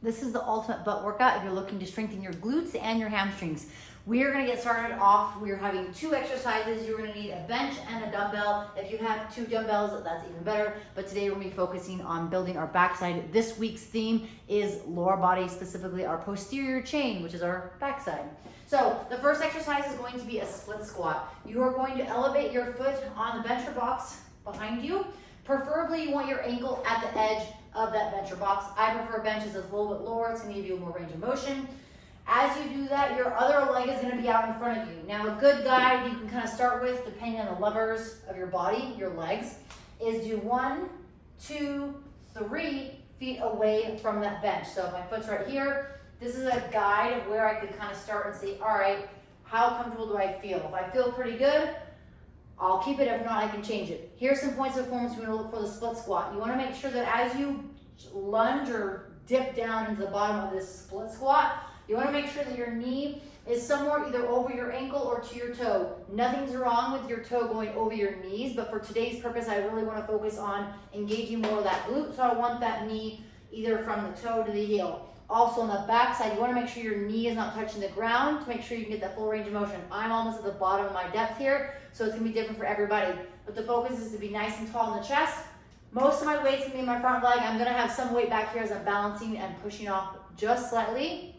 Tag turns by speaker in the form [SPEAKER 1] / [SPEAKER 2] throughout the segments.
[SPEAKER 1] This is the ultimate butt workout if you're looking to strengthen your glutes and your hamstrings. We are gonna get started off. We're having 2 exercises. You're gonna need a bench and a dumbbell. If you have 2 dumbbells, that's even better. But today we're gonna be focusing on building our backside. This week's theme is lower body, specifically our posterior chain, which is our backside. So the first exercise is going to be a split squat. You are going to elevate your foot on the bencher box behind you. Preferably you want your ankle at the edge of that bencher box. I prefer benches that's a little bit lower. It's gonna give you more range of motion. As you do that, your other leg is gonna be out in front of you. Now a good guide you can kind of start with, depending on the levers of your body, your legs, is do 1, 2, 3 feet away from that bench. So if my foot's right here, this is a guide of where I could kind of start and say, all right, how comfortable do I feel? If I feel pretty good, I'll keep it. If not, I can change it. Here's some points of performance we're gonna look for the split squat. You wanna make sure that as you lunge or dip down into the bottom of this split squat, you wanna make sure that your knee is somewhere either over your ankle or to your toe. Nothing's wrong with your toe going over your knees, but for today's purpose, I really wanna focus on engaging more of that glute, so I want that knee either from the toe to the heel. Also on the back side, you wanna make sure your knee is not touching the ground to make sure you can get that full range of motion. I'm almost at the bottom of my depth here, so it's gonna be different for everybody. But the focus is to be nice and tall in the chest. Most of my weight's gonna be in my front leg. I'm gonna have some weight back here as I'm balancing and pushing off just slightly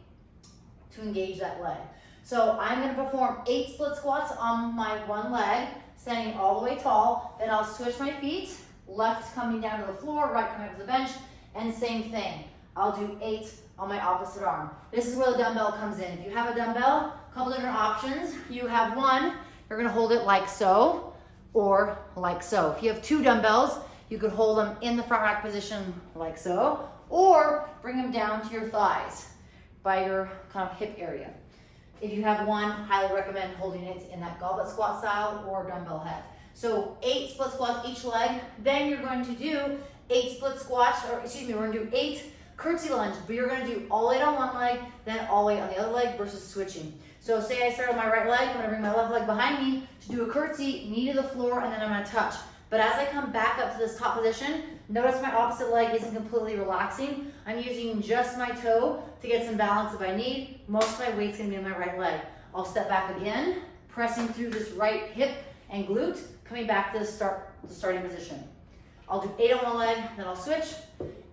[SPEAKER 1] to engage that leg. So I'm gonna perform 8 split squats on my one leg, standing all the way tall. Then I'll switch my feet, left coming down to the floor, right coming up to the bench, and same thing. I'll do 8 on my opposite arm. This is where the dumbbell comes in. If you have a dumbbell, a couple different options. You have one, you're gonna hold it like so, or like so. If you have 2 dumbbells, you could hold them in the front rack position like so, or bring them down to your thighs by your kind of hip area. If you have one, highly recommend holding it in that goblet squat style or dumbbell head. So 8 split squats each leg. Then you're going to do 8 split squats, or excuse me, we're gonna do 8 curtsy lunge, but you're gonna do all 8 on one leg, then all 8 on the other leg versus switching. So say I start on my right leg, I'm gonna bring my left leg behind me to do a curtsy, knee to the floor, and then I'm gonna touch. But as I come back up to this top position, notice my opposite leg isn't completely relaxing. I'm using just my toe to get some balance if I need. Most of my weight's gonna be in my right leg. I'll step back again, pressing through this right hip and glute, coming back to the starting position. I'll do 8 on one leg, then I'll switch,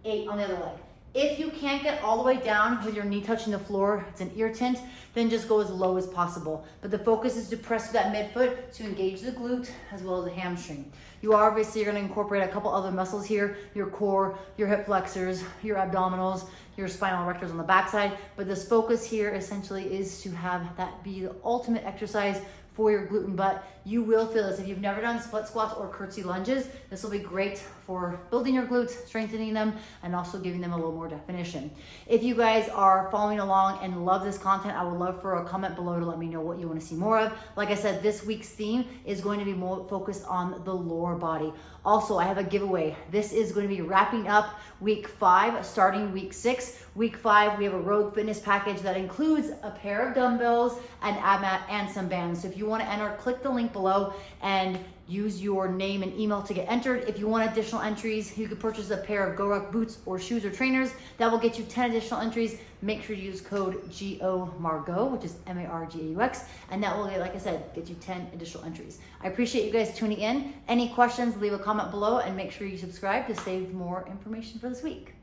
[SPEAKER 1] 8 on the other leg. If you can't get all the way down with your knee touching the floor, it's an irritant, then just go as low as possible. But the focus is to press through that midfoot to engage the glute as well as the hamstring. You are obviously gonna incorporate a couple other muscles here, your core, your hip flexors, your abdominals, your spinal erectors on the backside. But this focus here essentially is to have that be the ultimate exercise for your glute and butt. You will feel this. If you've never done split squats or curtsy lunges, this will be great for building your glutes, strengthening them, and also giving them a little more definition. If you guys are following along and love this content, I would love for a comment below to let me know what you want to see more of. Like I said, this week's theme is going to be more focused on the lower body. Also, I have a giveaway. This is going to be wrapping up week 5, starting week 6. Week 5, we have a Rogue Fitness package that includes a pair of dumbbells, an ab mat, and some bands. So if you want to enter, click the link below and use your name and email to get entered. If you want additional entries, you could purchase a pair of GoRuck boots or shoes or trainers. That will get you 10 additional entries. Make sure to use code GOMARGAUX, which is MARGAUX, and that will, like I said, get you 10 additional entries. I appreciate you guys tuning in. Any questions, leave a comment below, and make sure you subscribe to save more information for this week.